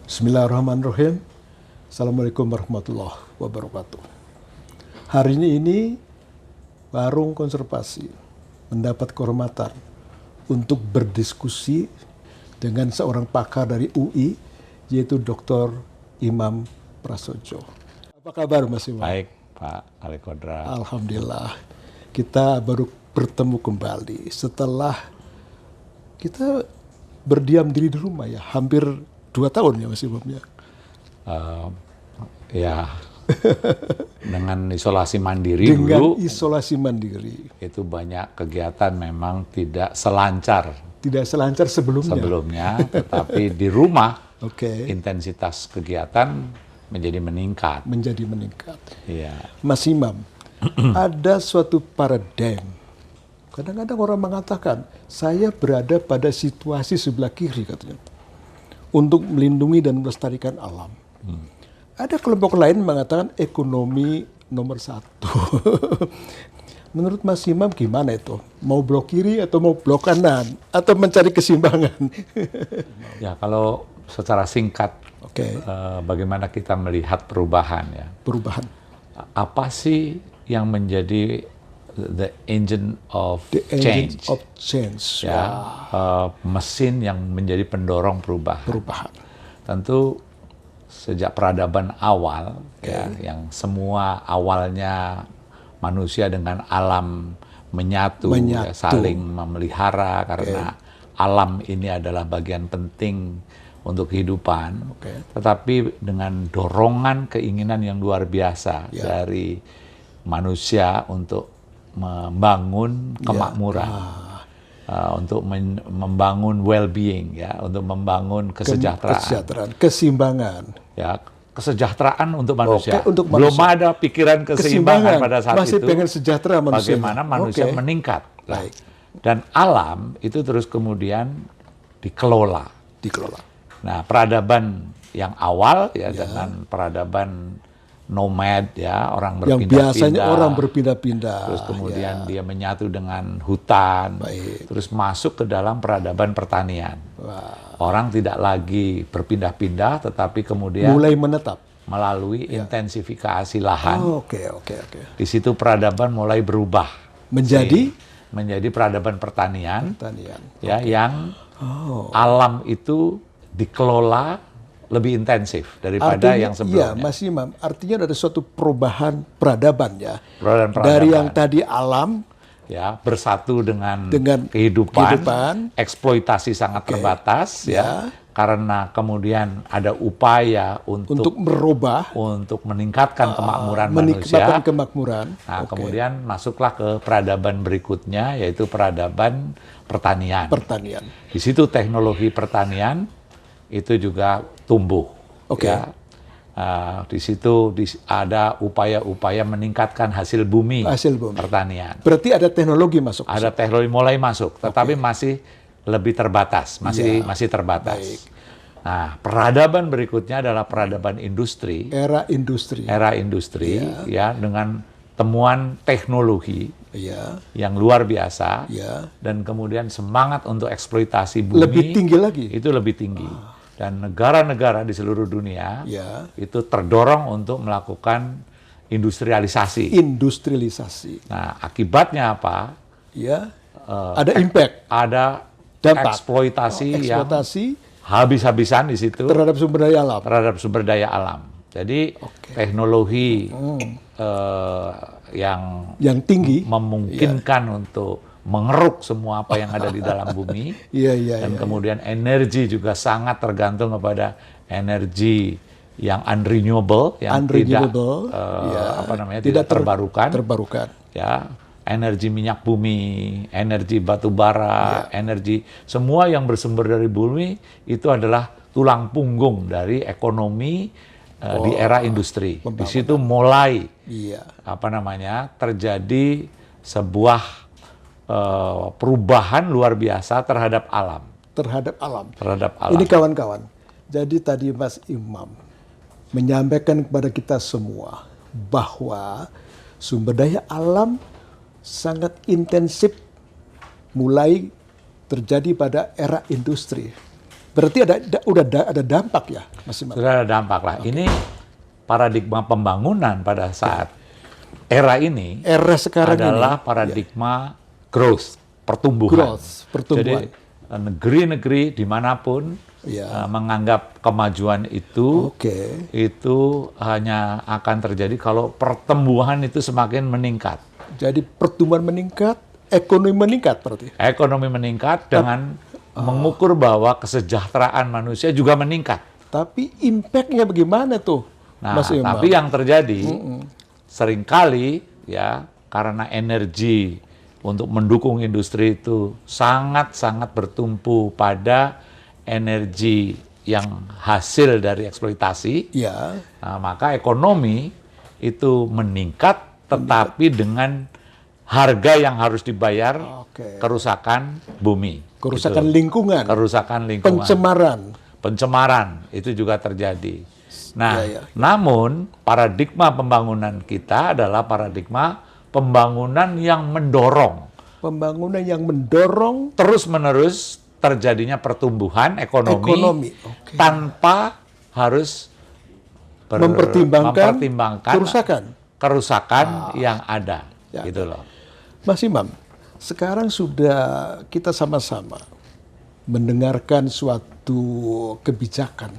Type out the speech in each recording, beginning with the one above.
Bismillahirrahmanirrahim. Assalamualaikum warahmatullahi wabarakatuh. Hari ini Warung Konservasi mendapat kehormatan untuk berdiskusi dengan seorang pakar dari UI, yaitu Dr. Imam Prasojo. Apa kabar Mas Imam? Baik, Pak Ali Kodra. Alhamdulillah. Kita baru bertemu kembali setelah kita berdiam diri di rumah ya, hampir 2 tahun ya Mas Imam ya. Ya, dengan isolasi mandiri Dengan dulu, isolasi mandiri. itu banyak kegiatan memang tidak selancar Tidak selancar sebelumnya. tetapi di rumah Oke. intensitas kegiatan menjadi meningkat. Menjadi meningkat. Iya. Mas Imam, ada suatu paradigm. Kadang-kadang orang mengatakan, saya berada pada situasi sebelah kiri katanya. Untuk melindungi dan melestarikan alam. Ada kelompok lain mengatakan ekonomi nomor 1. Menurut Mas Imam gimana itu? Mau blok kiri atau mau blok kanan? Atau mencari keseimbangan? Ya, kalau secara singkat, Oke. bagaimana kita melihat perubahan ya? Perubahan. Apa sih yang menjadi the engine of The engine change? of change. Ya, mesin yang menjadi pendorong perubahan. Perubahan. Tentu sejak peradaban awal, ya, yang semua awalnya manusia dengan alam menyatu. Ya, saling memelihara karena alam ini adalah bagian penting untuk kehidupan. Tetapi dengan dorongan keinginan yang luar biasa dari manusia untuk membangun kemakmuran. Untuk membangun well-being, ya, untuk membangun kesejahteraan, keseimbangan, ya, kesejahteraan untuk manusia. Untuk Belum ada pikiran keseimbangan pada saat masih itu. pengen sejahtera manusia. Bagaimana manusia meningkat. Baik. Dan alam itu terus kemudian dikelola. Nah, peradaban yang awal ya, dengan peradaban nomad, ya, orang berpindah-pindah. Yang biasanya orang berpindah-pindah. Terus kemudian dia menyatu dengan hutan. Terus masuk ke dalam peradaban pertanian. Orang tidak lagi berpindah-pindah, tetapi kemudian mulai menetap melalui intensifikasi lahan. Oke. Di situ peradaban mulai berubah menjadi peradaban pertanian. Ya, yang alam itu dikelola lebih intensif daripada artinya, yang sebelumnya. Iya, Mas Imam, artinya ada suatu perubahan peradaban ya. Peradaban. Dari yang tadi alam, ya, bersatu dengan kehidupan, eksploitasi sangat terbatas, ya, karena kemudian ada upaya untuk merubah, untuk meningkatkan kemakmuran kemakmuran. Nah, kemudian masuklah ke peradaban berikutnya, yaitu peradaban pertanian. Di situ teknologi pertanian itu juga tumbuh. Ya. Di situ ada upaya-upaya meningkatkan hasil bumi pertanian. Berarti ada teknologi masuk. Ada teknologi mulai masuk, tetapi masih lebih terbatas, masih terbatas. Baik. Nah, peradaban berikutnya adalah peradaban industri. Era industri, ya, dengan temuan teknologi yang luar biasa, dan kemudian semangat untuk eksploitasi bumi lebih tinggi lagi. Itu lebih tinggi. Dan negara-negara di seluruh dunia itu terdorong untuk melakukan industrialisasi. Nah, akibatnya apa? Ya, ada impact, ada dampak, eksploitasi yang habis-habisan di situ terhadap sumber daya alam. Jadi teknologi yang tinggi memungkinkan untuk mengeruk semua apa yang ada di dalam bumi. Dan kemudian energi juga sangat tergantung kepada energi yang unrenewable, yang tidak terbarukan. Ya, energi minyak bumi, energi batu bara, energi semua yang bersumber dari bumi itu adalah tulang punggung dari ekonomi di era industri. Di situ mulai terjadi sebuah perubahan luar biasa terhadap alam. Ini kawan-kawan. Jadi tadi Mas Imam menyampaikan kepada kita semua bahwa sumber daya alam sangat intensif mulai terjadi pada era industri. Berarti ada dampak ya, Mas Imam? Sudah ada dampak lah. Ini paradigma pembangunan pada saat era ini sekarang adalah ini, paradigma growth, pertumbuhan. Pertumbuhan. Jadi negeri-negeri dimanapun menganggap kemajuan itu hanya akan terjadi kalau pertumbuhan itu semakin meningkat. Jadi pertumbuhan meningkat, ekonomi meningkat berarti? Ekonomi meningkat dengan mengukur bahwa kesejahteraan manusia juga meningkat. Tapi impact-nya bagaimana tuh? Nah, tapi yang terjadi seringkali ya karena energi untuk mendukung industri itu sangat-sangat bertumpu pada energi yang hasil dari eksploitasi. Nah, maka ekonomi itu meningkat, tetapi dengan harga yang harus dibayar kerusakan bumi. Kerusakan gitu. lingkungan. Kerusakan lingkungan. Pencemaran itu juga terjadi. Nah, namun paradigma pembangunan kita adalah paradigma pembangunan yang mendorong. Pembangunan yang mendorong terus-menerus terjadinya pertumbuhan ekonomi. Tanpa harus mempertimbangkan kerusakan yang ada. Gitu loh. Mas Imam, sekarang sudah kita sama-sama mendengarkan suatu kebijakan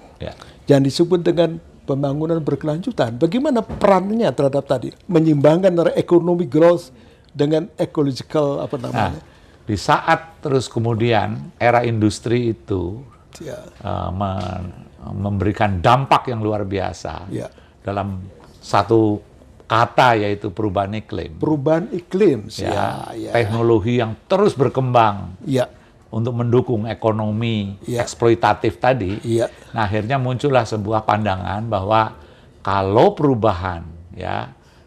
yang disebut dengan pembangunan berkelanjutan. Bagaimana perannya terhadap tadi menyimbangkan antara ekonomi growth dengan ecological di saat terus kemudian era industri itu memberikan dampak yang luar biasa dalam satu kata, yaitu perubahan iklim. Perubahan iklim, teknologi yang terus berkembang untuk mendukung ekonomi eksploitatif tadi. Nah, akhirnya muncullah sebuah pandangan bahwa kalau perubahan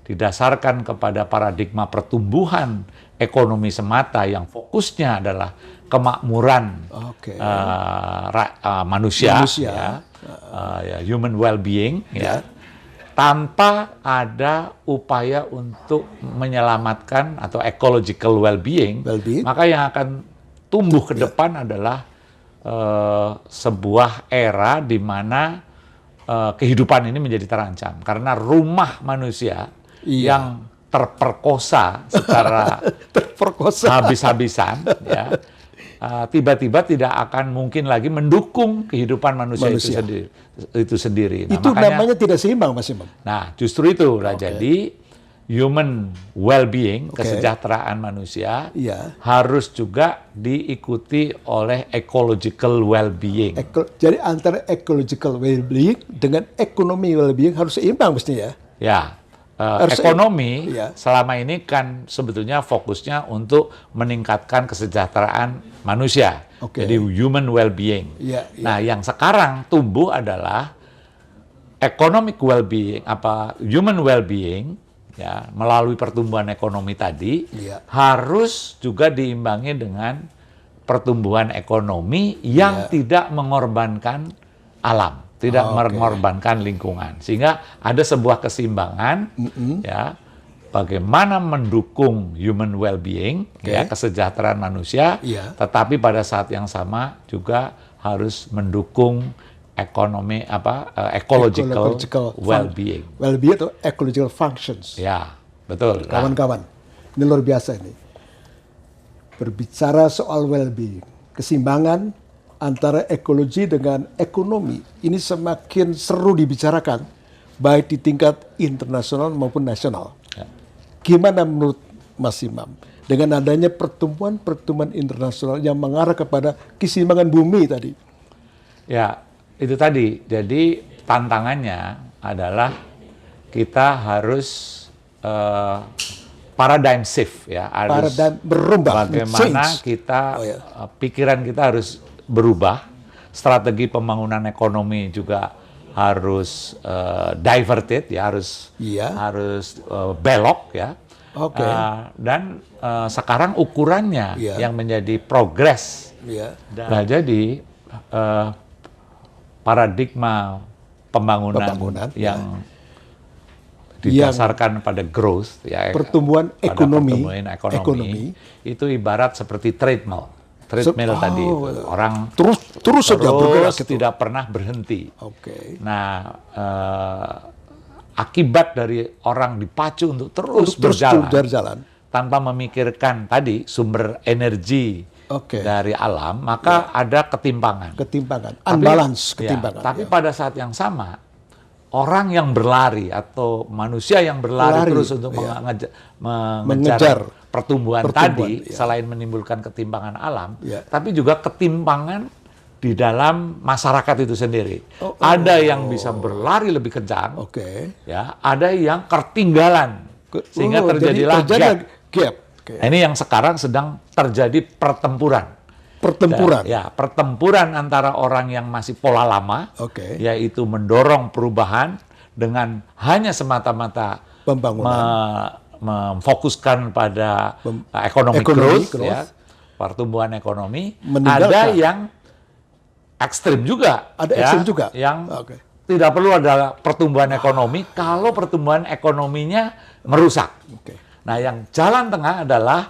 didasarkan kepada paradigma pertumbuhan ekonomi semata yang fokusnya adalah kemakmuran manusia, human well-being, tanpa ada upaya untuk menyelamatkan atau ecological well-being, maka yang akan tumbuh ke depan adalah sebuah era di mana kehidupan ini menjadi terancam karena rumah manusia yang terperkosa secara habis-habisan, tiba-tiba tidak akan mungkin lagi mendukung kehidupan manusia. Itu sendiri. Nah, itu namanya tidak seimbang, Mas Imam. Nah, justru itu jadi human well-being, kesejahteraan manusia harus juga diikuti oleh ecological well-being. Jadi antara ecological well-being dengan ekonomi well-being harus seimbang mestinya ya. Ekonomi selama ini kan sebetulnya fokusnya untuk meningkatkan kesejahteraan manusia. Jadi human well-being. Nah, yang sekarang tumbuh adalah economic well-being, human well-being melalui pertumbuhan ekonomi tadi harus juga diimbangi dengan pertumbuhan ekonomi yang tidak mengorbankan alam. Tidak mengorbankan lingkungan, sehingga ada sebuah keseimbangan, bagaimana mendukung human well-being, kesejahteraan manusia, tetapi pada saat yang sama juga harus mendukung ekonomi ecological well-being. Well-being atau ecological functions. Ya, betul. Kawan-kawan, ini luar biasa ini. Berbicara soal well-being, keseimbangan antara ekologi dengan ekonomi ini semakin seru dibicarakan baik di tingkat internasional maupun nasional. Gimana menurut Mas Imam dengan adanya pertumbuhan internasional yang mengarah kepada keseimbangan bumi tadi? Ya, itu tadi. Jadi tantangannya adalah kita harus paradigm shift harus berubah. Bagaimana kita pikiran kita harus berubah, strategi pembangunan ekonomi juga harus diverted, harus belok dan sekarang ukurannya yang menjadi progres. Nah, jadi paradigma pembangunan yang didasarkan pada growth, pertumbuhan ekonomi itu ibarat seperti treadmill. treadmill tadi. Orang terus saja bergerak gitu. tidak pernah berhenti. Oke. Nah, akibat dari orang dipacu untuk terus berjalan tanpa memikirkan tadi sumber energi dari alam, maka ada ketimpangan. Unbalance ketimpangan. Tapi pada saat yang sama, orang yang berlari atau manusia yang berlari terus untuk mengejar pertumbuhan tadi, selain menimbulkan ketimpangan alam, tapi juga ketimpangan di dalam masyarakat itu sendiri. Ada yang bisa berlari lebih kencang, ya, ada yang ketinggalan, sehingga terjadilah gap. Nah, ini yang sekarang sedang terjadi pertempuran. Pertempuran antara orang yang masih pola lama, yaitu mendorong perubahan dengan hanya semata-mata memfokuskan pada economic growth, ya, pertumbuhan ekonomi. Ada yang ekstrim juga, yang tidak perlu ada pertumbuhan ekonomi kalau pertumbuhan ekonominya merusak. Nah, yang jalan tengah adalah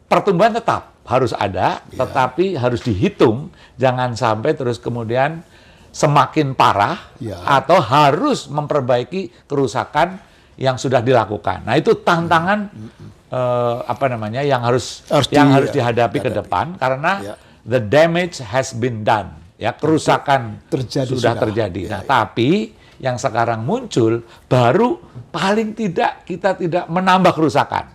pertumbuhan tetap harus ada, tetapi harus dihitung, jangan sampai terus kemudian semakin parah atau harus memperbaiki kerusakan yang sudah dilakukan. Nah, itu tantangan yang harus dihadapi ke depan, karena the damage has been done, ya, kerusakan sudah terjadi. Nah, tapi yang sekarang muncul baru paling tidak kita tidak menambah kerusakan.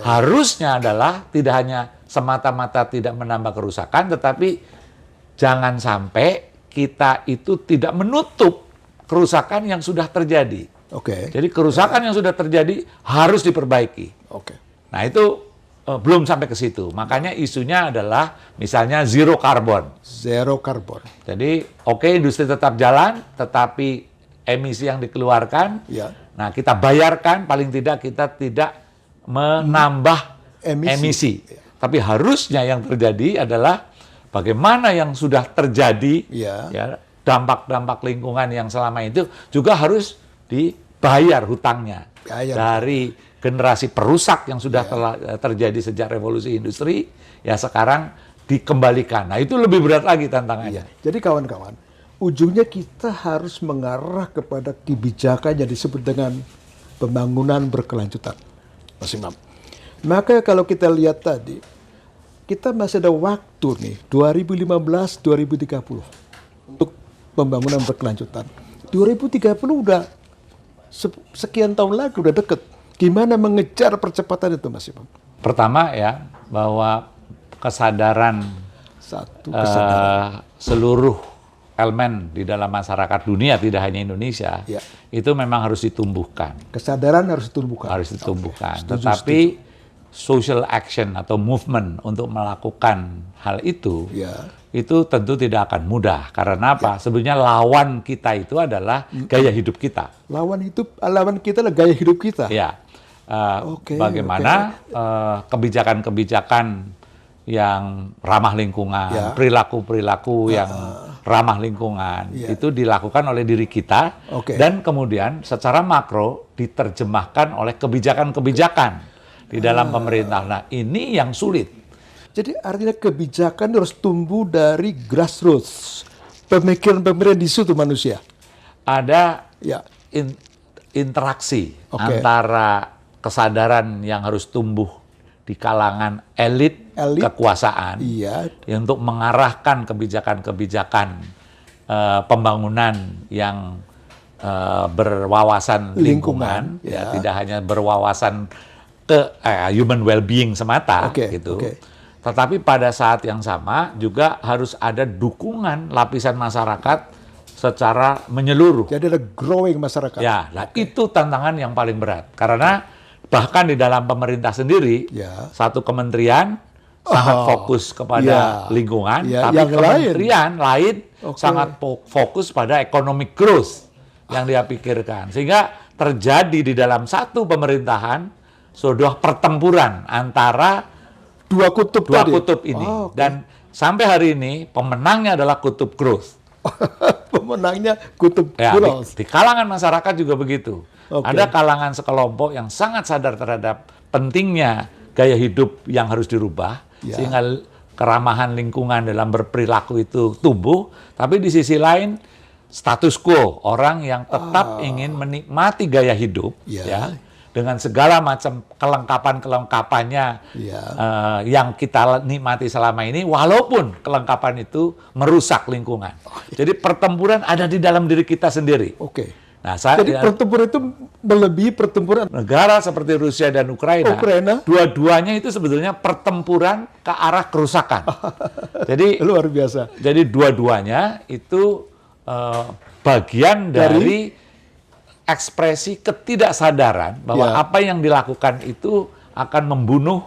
Harusnya adalah tidak hanya semata-mata tidak menambah kerusakan, tetapi jangan sampai kita itu tidak menutup kerusakan yang sudah terjadi. Jadi kerusakan yang sudah terjadi harus diperbaiki. Nah, itu belum sampai ke situ. Makanya isunya adalah misalnya zero carbon. Jadi industri tetap jalan, tetapi emisi yang dikeluarkan, nah kita bayarkan, paling tidak kita tidak menambah emisi. Tapi harusnya yang terjadi adalah bagaimana yang sudah terjadi, ya, dampak-dampak lingkungan yang selama itu juga harus dibayar hutangnya dari generasi perusak yang sudah terjadi sejak revolusi industri, ya sekarang dikembalikan. Nah, itu lebih berat lagi tantangannya. Jadi kawan-kawan, ujungnya kita harus mengarah kepada kebijakan yang disebut dengan pembangunan berkelanjutan, Mas Imam. Maka kalau kita lihat tadi, kita masih ada waktu nih, 2015-2030 untuk pembangunan berkelanjutan. 2030 udah sekian tahun lagi, udah deket. Gimana mengejar percepatan itu, Mas Imam? Pertama ya, bahwa kesadaran seluruh elemen di dalam masyarakat dunia, tidak hanya Indonesia, itu memang harus ditumbuhkan. Kesadaran harus ditumbuhkan. Harus ditumbuhkan. Tetapi social action atau movement untuk melakukan hal itu tentu tidak akan mudah. Karena apa? Sebenarnya lawan kita itu adalah gaya hidup kita. Lawan kita adalah gaya hidup kita. Ya. Bagaimana kebijakan-kebijakan yang ramah lingkungan, perilaku-perilaku yang ramah lingkungan, itu dilakukan oleh diri kita, dan kemudian secara makro diterjemahkan oleh kebijakan-kebijakan di dalam pemerintah. Nah, ini yang sulit. Jadi artinya kebijakan harus tumbuh dari grassroots, pemikiran-pemikiran di situ manusia. Ada interaksi antara kesadaran yang harus tumbuh di kalangan elit kekuasaan untuk mengarahkan kebijakan-kebijakan pembangunan yang berwawasan lingkungan, tidak hanya berwawasan ke human well-being semata, tetapi pada saat yang sama juga harus ada dukungan lapisan masyarakat secara menyeluruh. Jadi ada growing masyarakat. Ya, nah itu tantangan yang paling berat, karena bahkan di dalam pemerintah sendiri, satu kementerian sangat fokus kepada lingkungan, tapi yang kementerian lain sangat fokus pada economic growth yang dia pikirkan. Sehingga terjadi di dalam satu pemerintahan sudah pertempuran antara dua kutub ini. Dan sampai hari ini pemenangnya adalah kutub growth. Pemenangnya kutub growth. Di kalangan masyarakat juga begitu. Ada kalangan sekelompok yang sangat sadar terhadap pentingnya gaya hidup yang harus dirubah, sehingga keramahan lingkungan dalam berperilaku itu tumbuh, tapi di sisi lain status quo, orang yang tetap ingin menikmati gaya hidup ya dengan segala macam kelengkapan-kelengkapannya yang kita nikmati selama ini, walaupun kelengkapan itu merusak lingkungan. Jadi pertempuran ada di dalam diri kita sendiri. Nah, jadi pertempuran itu melebihi pertempuran negara seperti Rusia dan Ukraina. Dua-duanya itu sebetulnya pertempuran ke arah kerusakan. Jadi luar biasa. Jadi dua-duanya itu bagian dari ekspresi ketidaksadaran bahwa apa yang dilakukan itu akan membunuh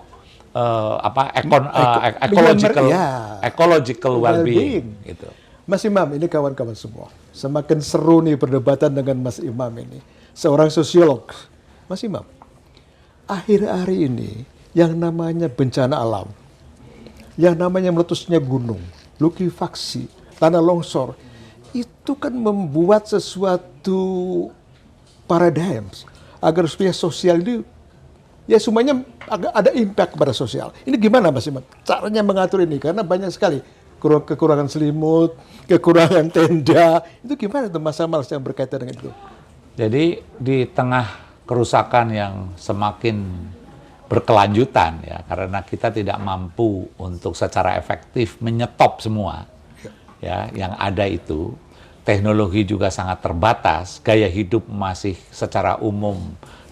ecological well-being. Gitu. Mas Imam, ini kawan-kawan semua. Semakin seru nih perdebatan dengan Mas Imam ini. Seorang sosiolog. Mas Imam, akhir-akhir ini yang namanya bencana alam, yang namanya meletusnya gunung, likuifaksi, tanah longsor, itu kan membuat sesuatu paradigms agar supaya sosial ini ya semuanya ada impact pada sosial. Ini gimana Mas Imam? Caranya mengatur ini karena banyak sekali kekurangan selimut, kekurangan tenda. Itu gimana tuh masalah yang berkaitan dengan itu? Jadi di tengah kerusakan yang semakin berkelanjutan ya, karena kita tidak mampu untuk secara efektif menyetop semua ya yang ada itu. Teknologi juga sangat terbatas, gaya hidup masih secara umum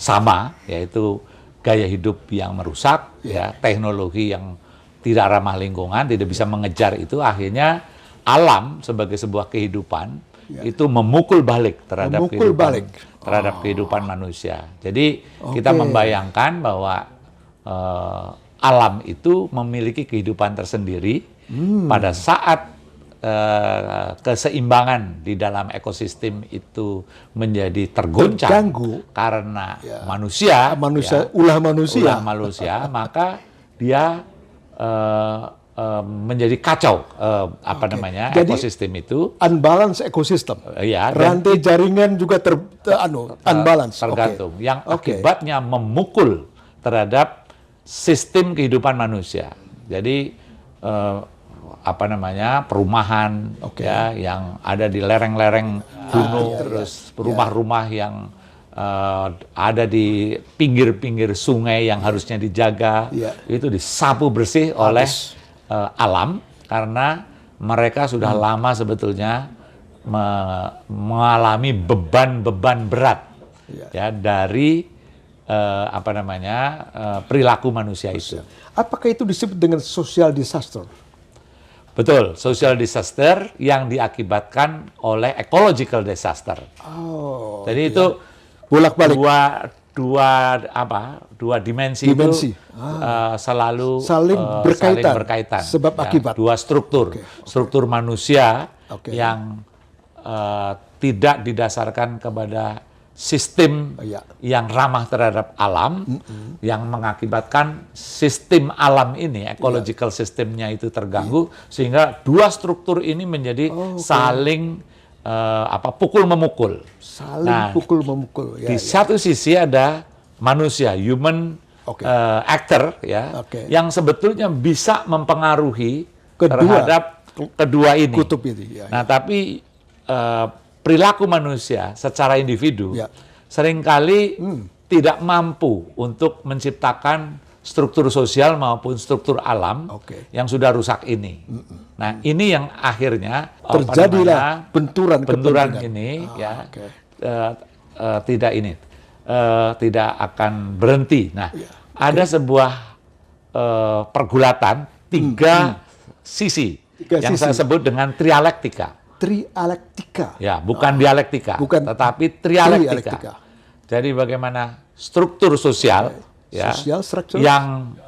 sama, yaitu gaya hidup yang merusak, ya, teknologi yang tidak ramah lingkungan, tidak bisa mengejar itu, akhirnya alam sebagai sebuah kehidupan itu memukul balik terhadap kehidupan manusia. Jadi kita membayangkan bahwa alam itu memiliki kehidupan tersendiri pada saat keseimbangan di dalam ekosistem itu menjadi tergoncang karena manusia, ulah manusia, maka dia menjadi kacau Jadi, ekosistem itu. Unbalance ekosistem. Rantai jaringan juga unbalance. Tergantung. Yang akibatnya memukul terhadap sistem kehidupan manusia. Jadi perumahan ya yang ada di lereng-lereng gunung, terus rumah-rumah yang ada di pinggir-pinggir sungai yang harusnya dijaga, itu disapu bersih oleh alam karena mereka sudah lama sebetulnya mengalami beban-beban berat ya dari perilaku manusia itu. Apakah itu disebut dengan social disaster? Betul, social disaster yang diakibatkan oleh ecological disaster. Jadi itu bolak-balik dua dimensi. Itu selalu saling berkaitan. Sebab akibat. Dua struktur manusia yang tidak didasarkan kepada sistem yang ramah terhadap alam, yang mengakibatkan sistem alam ini, ecological systemnya itu terganggu, sehingga dua struktur ini menjadi saling pukul-memukul. Pukul-memukul. Di satu sisi ada manusia, human actor, yang sebetulnya bisa mempengaruhi terhadap kedua ini. Kutub ini. Nah, tapi perilaku manusia secara individu seringkali tidak mampu untuk menciptakan struktur sosial maupun struktur alam yang sudah rusak ini. Nah, ini yang akhirnya terjadilah benturan ini tidak akan berhenti. Nah, ada sebuah pergulatan tiga sisi yang saya sebut dengan trialektika. Ya, bukan dialektika, tetapi trialektika. Jadi bagaimana struktur sosial yang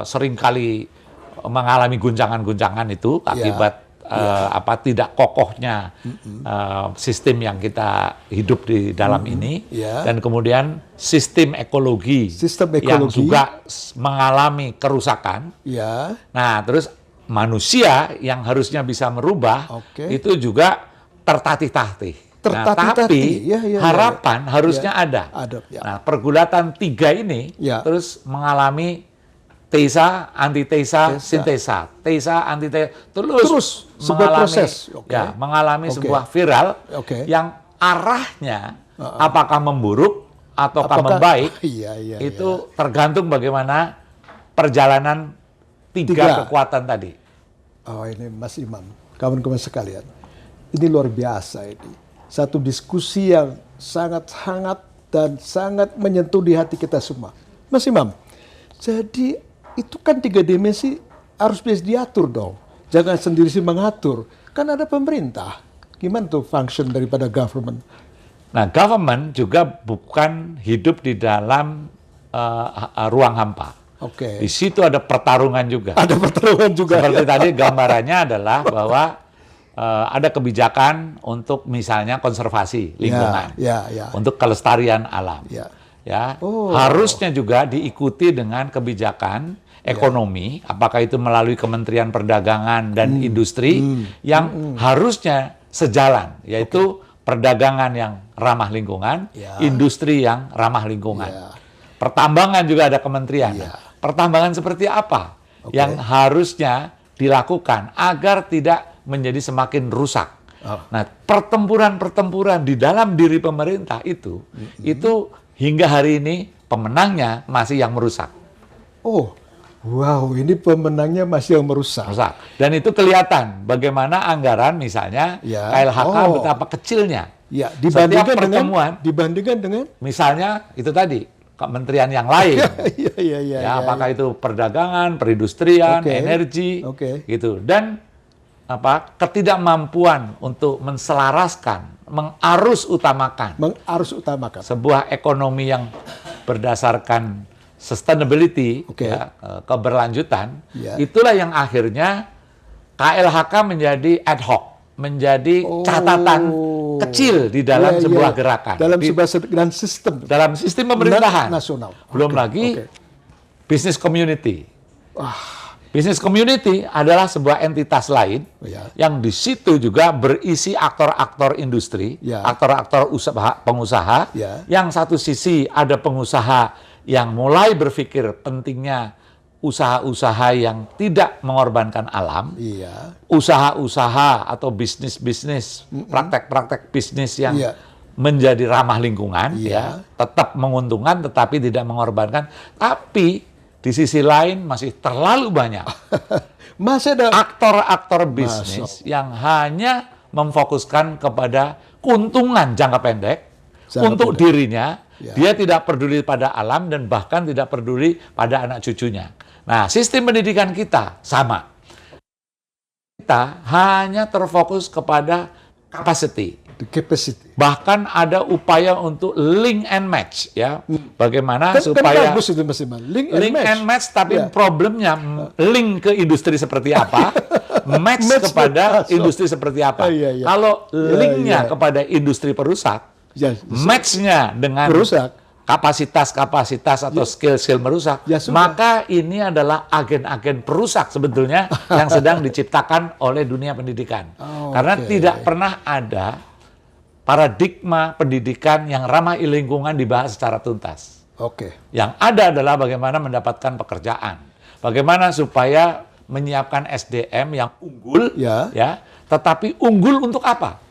seringkali mengalami guncangan-guncangan itu akibat tidak kokohnya sistem yang kita hidup di dalam ini, dan kemudian sistem ekologi yang juga mengalami kerusakan. Nah, terus manusia yang harusnya bisa merubah itu juga tertatih-tatih. Tapi harapan harusnya ada. Nah, pergulatan tiga ini terus mengalami tesa, antitesa, sintesa, tesa, antitesa, terus sebuah mengalami, proses, mengalami sebuah viral yang arahnya apakah memburuk ataukah membaik, itu tergantung bagaimana perjalanan tiga kekuatan tadi. Oh, ini Mas Imam, kawan-kawan sekalian, ini luar biasa ini. Satu diskusi yang sangat hangat dan sangat menyentuh di hati kita semua. Mas Imam, jadi itu kan 3 dimensi harus bisa diatur dong. Jangan sendiri sih mengatur. Kan ada pemerintah. Gimana tuh function daripada government? Nah, government juga bukan hidup di dalam ruang hampa. Di situ ada pertarungan juga. Ada pertarungan juga. Seperti tadi gambarannya adalah bahwa ada kebijakan untuk misalnya konservasi lingkungan, untuk kelestarian alam. Harusnya juga diikuti dengan kebijakan ekonomi, apakah itu melalui Kementerian Perdagangan dan Industri yang harusnya sejalan, yaitu perdagangan yang ramah lingkungan, industri yang ramah lingkungan. Pertambangan juga ada kementerian. Pertambangan seperti apa yang harusnya dilakukan agar tidak menjadi semakin rusak. Nah, pertempuran-pertempuran di dalam diri pemerintah itu hingga hari ini pemenangnya masih yang merusak. Wow, ini pemenangnya masih yang merusak. Dan itu kelihatan bagaimana anggaran misalnya KLHK betapa kecilnya. Dibandingkan pertemuan, dibandingkan dengan misalnya itu tadi kementerian yang lain. Apakah itu perdagangan, perindustrian, energi, gitu. Dan ketidakmampuan untuk menselaraskan, mengarus utamakan sebuah ekonomi yang berdasarkan sustainability, keberlanjutan, itulah yang akhirnya KLHK menjadi ad hoc, menjadi catatan kecil di dalam sebuah gerakan. Dalam sistem pemerintahan nasional. Belum lagi business community. Business community adalah sebuah entitas lain yang di situ juga berisi aktor-aktor industri, aktor-aktor pengusaha. Yang satu sisi ada pengusaha yang mulai berpikir pentingnya usaha-usaha yang tidak mengorbankan alam, usaha-usaha atau bisnis-bisnis, praktek-praktek bisnis yang menjadi ramah lingkungan, tetap menguntungkan tetapi tidak mengorbankan. Tapi di sisi lain masih terlalu banyak aktor-aktor bisnis yang hanya memfokuskan kepada keuntungan jangka pendek untuk dirinya. Dia tidak peduli pada alam dan bahkan tidak peduli pada anak cucunya. Nah, sistem pendidikan kita sama. Kita hanya terfokus kepada capacity. Bahkan ada upaya untuk link and match, bagaimana supaya bagus itu, Mas Iman. Link and match, tapi problemnya link ke industri seperti apa, match kepada industri seperti apa. Kalau linknya kepada industri perusak, match-nya dengan kapasitas-kapasitas atau skill-skill merusak, maka ini adalah agen-agen perusak sebetulnya yang sedang diciptakan oleh dunia pendidikan. Karena tidak pernah ada paradigma pendidikan yang ramah lingkungan dibahas secara tuntas. Yang ada adalah bagaimana mendapatkan pekerjaan, bagaimana supaya menyiapkan SDM yang unggul, tetapi unggul untuk apa?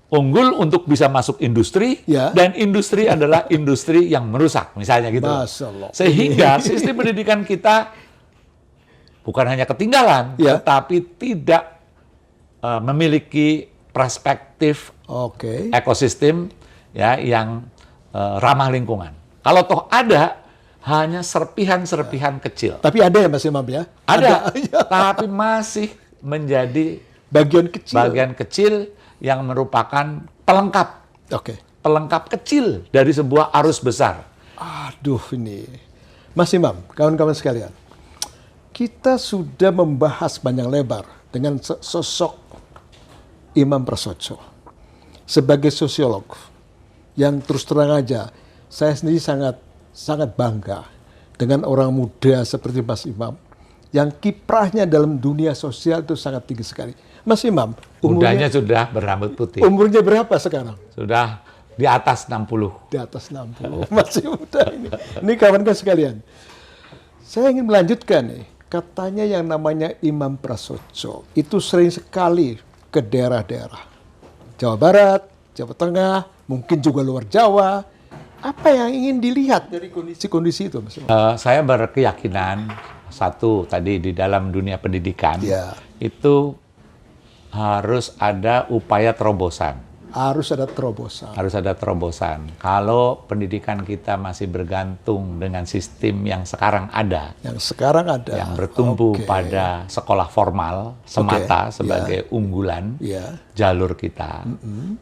Unggul untuk bisa masuk industri, dan industri adalah industri yang merusak, misalnya gitu. Sehingga sistem pendidikan kita bukan hanya ketinggalan, tetapi tidak memiliki perspektif ekosistem yang ramah lingkungan. Kalau toh ada, hanya serpihan-serpihan kecil. Tapi ada ya Mas Imam ya? Ada. Tapi masih menjadi bagian kecil yang merupakan pelengkap. Pelengkap kecil dari sebuah arus besar. Aduh ini. Mas Imam, kawan-kawan sekalian. Kita sudah membahas panjang lebar dengan sosok Imam Prasojo. Sebagai sosiolog yang terus terang aja, saya sendiri sangat bangga dengan orang muda seperti Mas Imam yang kiprahnya dalam dunia sosial itu sangat tinggi sekali. Mas Imam, mudanya sudah berambut putih. Umurnya berapa sekarang? Sudah di atas 60. Di atas 60. Masih muda ini. Ini kawan-kawan sekalian. Saya ingin melanjutkan nih. Katanya yang namanya Imam Prasojo itu sering sekali ke daerah-daerah. Jawa Barat, Jawa Tengah, mungkin juga luar Jawa. Apa yang ingin dilihat dari kondisi-kondisi itu, Mas? Saya berkeyakinan satu tadi di dalam dunia pendidikan itu harus ada upaya terobosan. Harus ada terobosan. Harus ada terobosan. Kalau pendidikan kita masih bergantung dengan sistem yang sekarang ada, yang bertumpu pada sekolah formal semata sebagai unggulan jalur kita,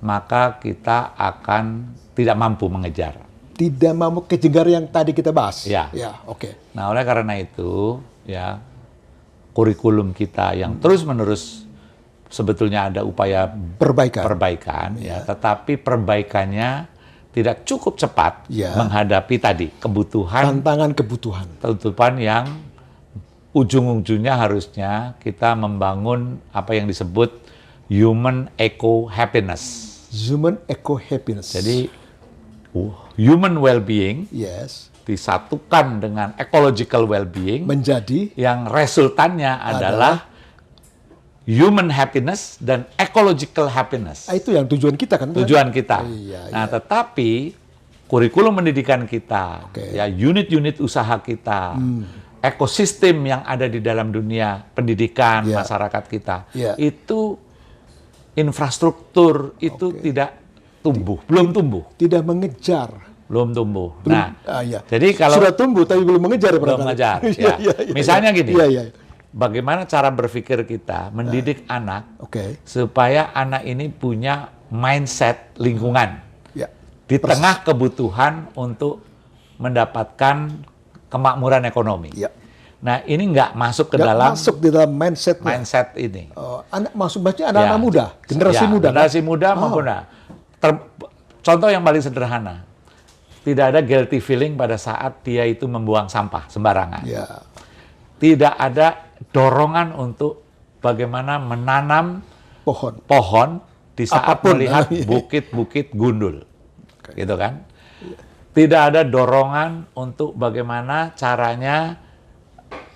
maka kita akan tidak mampu mengejar. Tidak mampu kejar yang tadi kita bahas. Nah, oleh karena itu, kurikulum kita yang terus-menerus sebetulnya ada upaya perbaikan, tetapi perbaikannya tidak cukup cepat menghadapi tadi tantangan kebutuhan yang ujung-ujungnya harusnya kita membangun apa yang disebut human eco happiness. Jadi human well-being disatukan dengan ecological well-being menjadi yang resultannya adalah human happiness dan ecological happiness. Itu yang tujuan kita kan? Tujuan kita. Tetapi kurikulum pendidikan kita, unit-unit usaha kita, ekosistem yang ada di dalam dunia pendidikan masyarakat kita, itu infrastruktur itu tidak tumbuh, belum tumbuh. Tidak mengejar. Belum tumbuh. Jadi kalau sudah tumbuh tapi belum mengejar. Belum mengejar. Misalnya gini. Bagaimana cara berpikir kita mendidik anak supaya anak ini punya mindset lingkungan di tengah kebutuhan untuk mendapatkan kemakmuran ekonomi. Nah, ini nggak masuk ke dalam mindset ini. Anak anak muda, generasi muda maupun contoh yang paling sederhana, tidak ada guilty feeling pada saat dia itu membuang sampah sembarangan. Tidak ada dorongan untuk bagaimana menanam pohon di saat melihat bukit-bukit gundul, gitu kan? Tidak ada dorongan untuk bagaimana caranya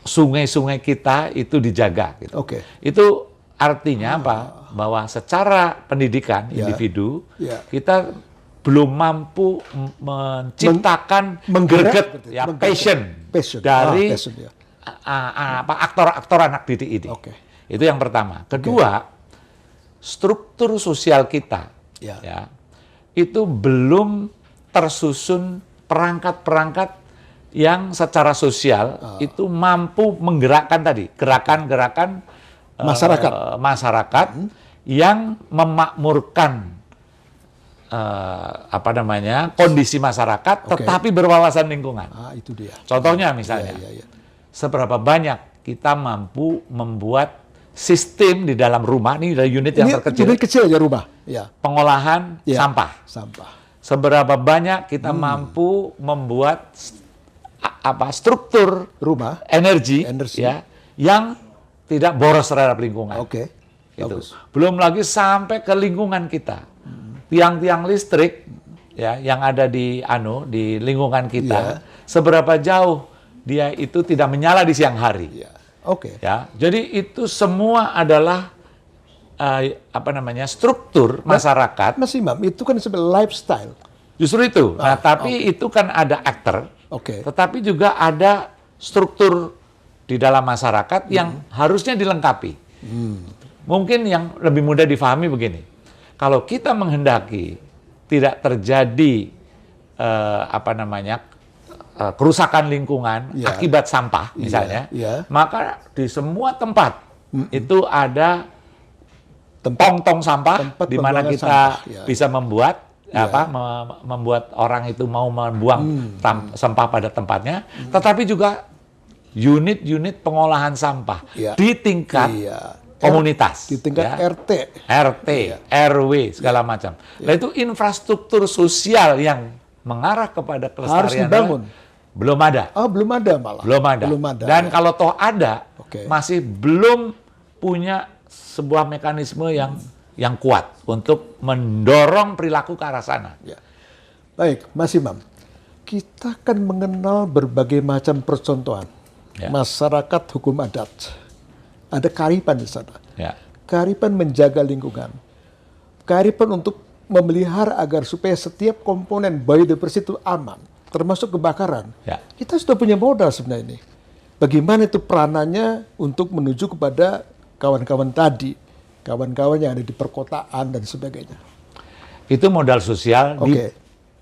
sungai-sungai kita itu dijaga, gitu. Itu artinya apa? Bahwa secara pendidikan individu kita belum mampu menciptakan greget, passion dari aktor-aktor anak didik ini. Itu yang pertama. Kedua, struktur sosial kita itu belum tersusun perangkat-perangkat yang secara sosial itu mampu menggerakkan tadi gerakan-gerakan masyarakat yang memakmurkan kondisi masyarakat tetapi berwawasan lingkungan. Itu dia. Contohnya misalnya, seberapa banyak kita mampu membuat sistem di dalam rumah, ini dari unit yang terkecil. Unit kecil aja rumah. Pengolahan sampah. Seberapa banyak kita mampu membuat struktur rumah, energi. Yang tidak boros terhadap lingkungan. Gitu. Belum lagi sampai ke lingkungan kita. Tiang-tiang listrik yang ada di lingkungan kita, seberapa jauh dia itu tidak menyala di siang hari. Jadi itu semua adalah struktur masyarakat. Mas Imam, itu kan sebagai lifestyle. Justru itu. Tapi itu kan ada aktor, tetapi juga ada struktur di dalam masyarakat yang harusnya dilengkapi. Mungkin yang lebih mudah difahami begini. Kalau kita menghendaki tidak terjadi kerusakan lingkungan akibat sampah misalnya, maka di semua tempat itu ada tong-tong sampah di mana kita bisa membuat membuat orang itu mau membuang sampah pada tempatnya, tetapi juga unit-unit pengolahan sampah di tingkat komunitas, di tingkat RT, RW, segala macam. Nah, itu infrastruktur sosial yang mengarah kepada kelestarian harus dibangun. Belum ada. Belum ada malah. Belum ada. Dan kalau toh ada, masih belum punya sebuah mekanisme yang kuat untuk mendorong perilaku ke arah sana. Baik, Mas Imam. Kita kan mengenal berbagai macam percontohan masyarakat hukum adat. Ada kearifan di sana. Ya. Kearifan menjaga lingkungan. Kearifan untuk memelihara agar supaya setiap komponen biodiversity itu aman, termasuk kebakaran. Ya. Kita sudah punya modal sebenarnya ini. Bagaimana itu peranannya untuk menuju kepada kawan-kawan tadi, kawan-kawan yang ada di perkotaan dan sebagainya. Itu modal sosial di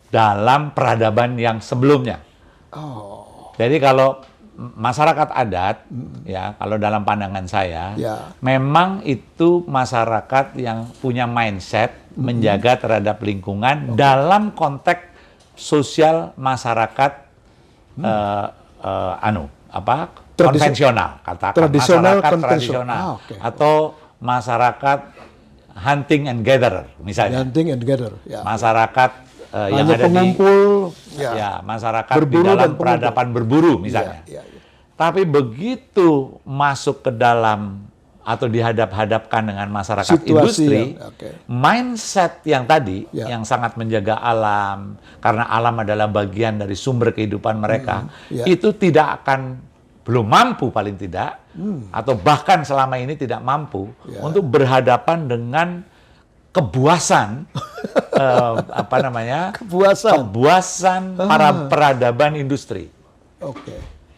dalam peradaban yang sebelumnya. Oh. Jadi kalau masyarakat adat, ya kalau dalam pandangan saya, memang itu masyarakat yang punya mindset menjaga terhadap lingkungan dalam konteks sosial masyarakat konvensional, katakan masyarakat tradisional, atau masyarakat hunting and gatherer, misalnya. Hunting and gatherer, ya. Masyarakat yang ada pengumpul, masyarakat di dalam peradaban berburu, misalnya. Tapi begitu masuk ke dalam atau dihadap-hadapkan dengan masyarakat industri, mindset yang tadi, yang sangat menjaga alam, karena alam adalah bagian dari sumber kehidupan mereka, itu tidak akan, belum mampu paling tidak, atau bahkan selama ini tidak mampu untuk berhadapan dengan kebuasan, kebuasan para peradaban industri.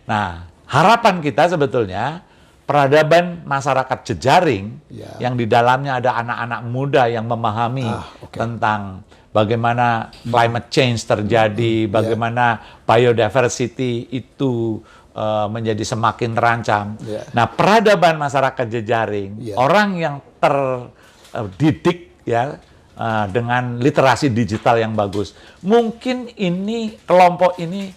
Nah, harapan kita sebetulnya peradaban masyarakat jejaring yang di dalamnya ada anak-anak muda yang memahami tentang bagaimana climate change terjadi, bagaimana biodiversity itu menjadi semakin terancam. Nah, peradaban masyarakat jejaring, orang yang terdidik dengan literasi digital yang bagus, mungkin ini kelompok ini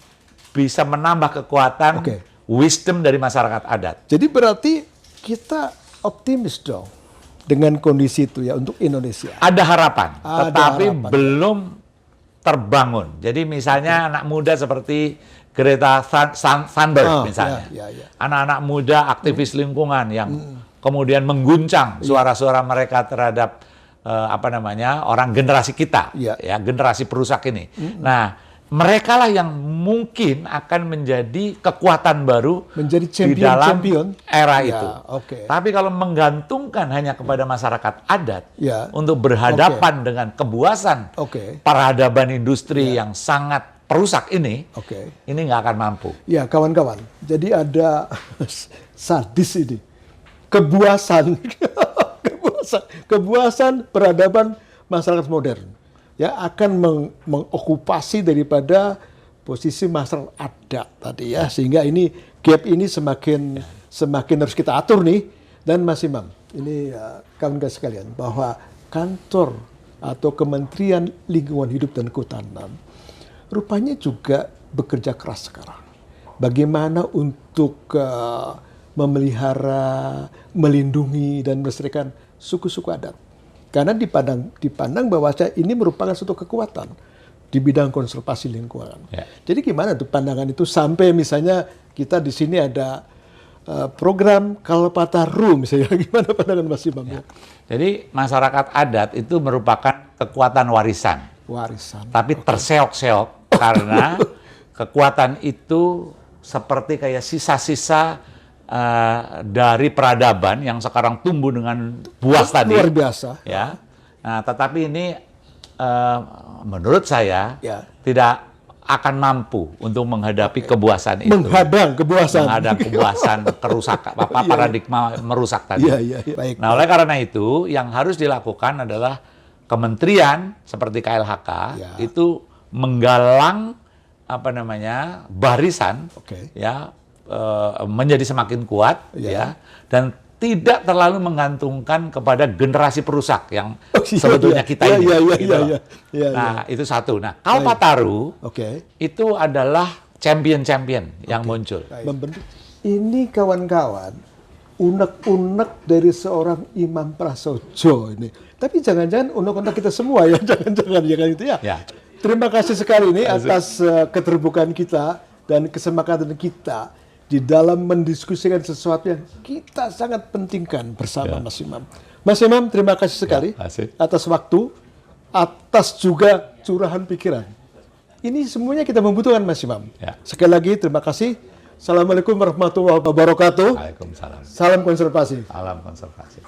bisa menambah kekuatan wisdom dari masyarakat adat. Jadi berarti kita optimis dong dengan kondisi itu ya untuk Indonesia. Ada harapan, tetapi belum terbangun. Jadi misalnya anak muda seperti Greta Thunberg misalnya, anak-anak muda aktivis lingkungan yang kemudian mengguncang suara-suara mereka terhadap orang generasi kita, ya generasi perusak ini. Nah, mereka lah yang mungkin akan menjadi kekuatan baru menjadi di dalam era ya, itu. Tapi kalau menggantungkan hanya kepada masyarakat adat untuk berhadapan dengan kebuasan peradaban industri yang sangat perusak ini nggak akan mampu. Ya, kawan-kawan. Jadi ada sadis ini. Kebuasan. Kebuasan peradaban masyarakat modern. Ya, akan mengokupasi daripada posisi masyarakat adat tadi ya, sehingga ini gap ini semakin harus kita atur nih. Dan Mas Imam, ini kawan-kawan sekalian, bahwa kantor atau Kementerian Lingkungan Hidup dan Kehutanan rupanya juga bekerja keras sekarang. Bagaimana untuk memelihara, melindungi dan melestarikan suku-suku adat. Karena dipandang bahwa ini merupakan suatu kekuatan di bidang konservasi lingkungan. Jadi gimana tuh pandangan itu sampai misalnya kita di sini ada program Kalpataru misalnya, gimana pandangan Mas Imam? Jadi masyarakat adat itu merupakan kekuatan warisan. Tapi terseok-seok karena kekuatan itu seperti kayak sisa-sisa dari peradaban yang sekarang tumbuh dengan buas tadi. Luar biasa. Ya. Nah, tetapi ini menurut saya tidak akan mampu untuk menghadapi kebuasan itu. Menghadang kebuasan. Menghadang kebuasan, kerusakan, paradigma merusak tadi. Baik. Nah, oleh karena itu yang harus dilakukan adalah kementerian seperti KLHK itu menggalang barisan menjadi semakin kuat dan tidak terlalu menggantungkan kepada generasi perusak yang sebetulnya kita ini. Nah, itu satu. Nah, Kalpataru itu adalah champion-champion yang muncul. Ini kawan-kawan, unek-unek dari seorang Imam Prasojo ini. Tapi jangan-jangan unek-unek kita semua ya, jangan itu ya. Terima kasih sekali ini atas keterbukaan kita dan kesepakatan kita di dalam mendiskusikan sesuatu yang kita sangat pentingkan bersama Mas Imam. Mas Imam, terima kasih sekali atas waktu, atas juga curahan pikiran. Ini semuanya kita membutuhkan Mas Imam. Sekali lagi terima kasih. Assalamualaikum warahmatullahi wabarakatuh. Waalaikumsalam. Salam konservasi. Salam konservasi.